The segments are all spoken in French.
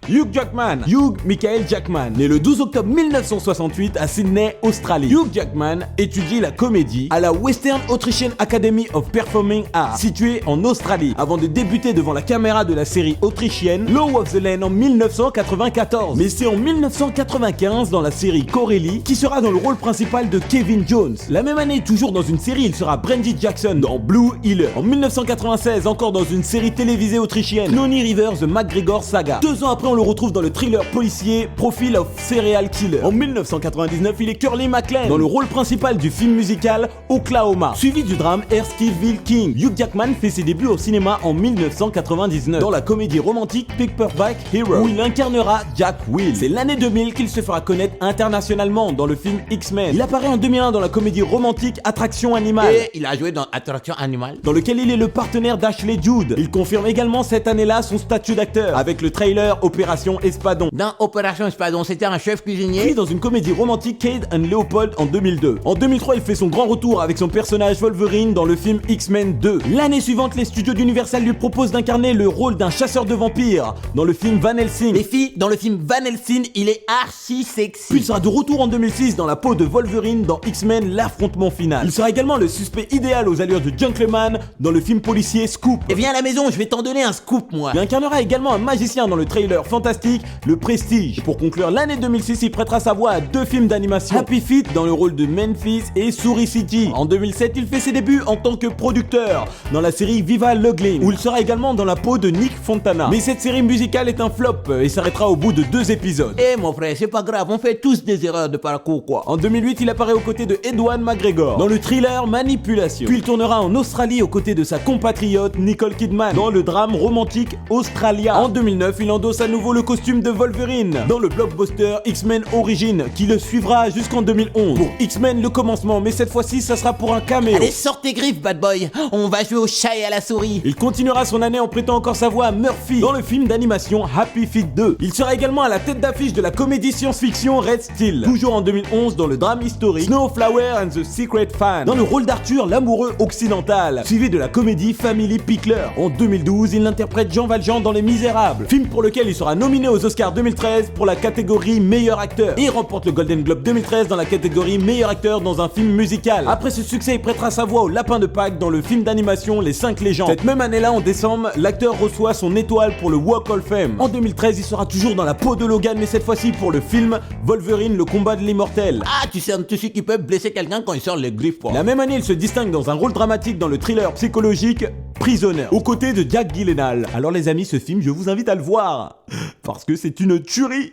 Hugh Jackman. Hugh Michael Jackman, né le 12 octobre 1968 à Sydney, Australie. Hugh Jackman étudie la comédie à la Western Australian Academy of Performing Arts, située en Australie, avant de débuter devant la caméra de la série autrichienne Law of the Land en 1994. Mais c'est en 1995 dans la série Corelli qu'il sera dans le rôle principal de Kevin Jones. La même année, toujours dans une série, il sera Brandy Jackson dans Blue Heeler. En 1996, encore dans une série télévisée autrichienne, Cloney River The McGregor Saga. 2 ans après, on le retrouve dans le thriller policier Profile of Serial Killer. En 1999, il est Curly McLean dans le rôle principal du film musical Oklahoma, suivi du drame Erskillville King. Hugh Jackman fait ses débuts au cinéma en 1999 dans la comédie romantique Paperback Hero, où il incarnera Jack Will. C'est l'année 2000 qu'il se fera connaître internationalement dans le film X-Men. Il apparaît en 2001 dans la comédie romantique Attraction Animale. Et il a joué dans Attraction Animale, dans lequel il est le partenaire d'Ashley Judd. Il confirme également cette année-là son statut d'acteur avec le trailer Opération Espadon. Dans Opération Espadon, c'était un chef cuisinier. Puis dans une comédie romantique Cade and Leopold en 2002. En 2003, il fait son grand retour avec son personnage Wolverine dans le film X-Men 2. L'année suivante, les studios d'Universal lui proposent d'incarner le rôle d'un chasseur de vampires dans le film Van Helsing. Les filles, dans le film Van Helsing, il est archi sexy. Puis il sera de retour en 2006 dans la peau de Wolverine dans X-Men l'affrontement final. Il sera également le suspect idéal aux allures de gentleman dans le film policier Scoop. Et viens à la maison, je vais t'en donner un scoop, moi. Il incarnera également un magicien dans le trailer fantastique Le Prestige. Et pour conclure l'année 2006, il prêtera sa voix à 2 films d'animation, Happy Feet dans le rôle de Memphis et Souris City. En 2007, il fait ses débuts en tant que producteur dans la série Viva Loglin, où il sera également dans la peau de Nick Fontana. Mais cette série musicale est un flop et s'arrêtera au bout de 2 épisodes. Eh mon frère, c'est pas grave, on fait tous des erreurs de parcours, quoi. En 2008, il apparaît aux côtés de Ewan McGregor dans le thriller Manipulation. Puis il tournera en Australie aux côtés de sa compatriote Nicole Kidman dans le drame romantique Australia. En 2009, il endosse à nouveau le costume de Wolverine dans le blockbuster X-Men Origins qui le suivra jusqu'en 2011 pour X-Men le commencement, mais cette fois-ci ça sera pour un caméo. Allez, sors tes griffes, bad boy, on va jouer au chat et à la souris. Il continuera son année en prêtant encore sa voix à Murphy dans le film d'animation Happy Feet 2. Il sera également à la tête d'affiche de la comédie science-fiction Red Steel, toujours en 2011 dans le drame historique Snowflower and the Secret Fan, dans le rôle d'Arthur l'amoureux occidental, suivi de la comédie Family Pickler. En 2012, il interprète Jean Valjean dans Les Misérables, film pour lequel il sera nominé aux Oscars 2013 pour la catégorie meilleur acteur et remporte le Golden Globe 2013 dans la catégorie meilleur acteur dans un film musical. Après ce succès, il prêtera sa voix au Lapin de Pâques dans le film d'animation Les 5 légendes. Cette même année-là, en décembre, l'acteur reçoit son étoile pour le Walk of Fame. En 2013, il sera toujours dans la peau de Logan, mais cette fois-ci pour le film Wolverine, le combat de l'immortel. Ah, tu sais un tissu qui peut blesser quelqu'un quand il sort les griffes, quoi. La même année, il se distingue dans un rôle dramatique dans le thriller psychologique Prisoner, aux côtés de Jack Gyllenhaal. Alors les amis, ce film, je vous invite à le voir, parce que c'est une tuerie.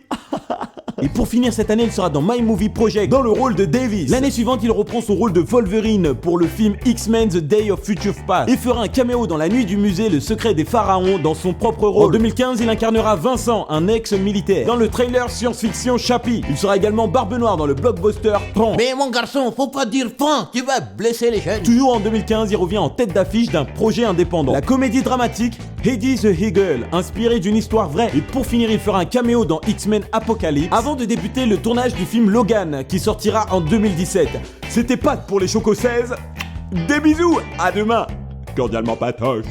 Et pour finir cette année, il sera dans My Movie Project dans le rôle de Davis. L'année suivante, il reprend son rôle de Wolverine pour le film X-Men The Day of Future Past et fera un caméo dans La Nuit du musée Le Secret des Pharaons dans son propre rôle. En 2015, il incarnera Vincent, un ex-militaire, dans le trailer science-fiction Chappie. Il sera également Barbe Noire dans le blockbuster Pan. Mais mon garçon, faut pas dire pan, tu vas blesser les jeunes. Toujours en 2015, il revient en tête d'affiche d'un projet indépendant, la comédie dramatique Hades the Eagle, inspirée d'une histoire vraie. Et pour finir, il fera un caméo dans X-Men Apocalypse avant de débuter le tournage du film Logan qui sortira en 2017. C'était Pat pour les Chocos 16. Des bisous, à demain. Cordialement Patoche.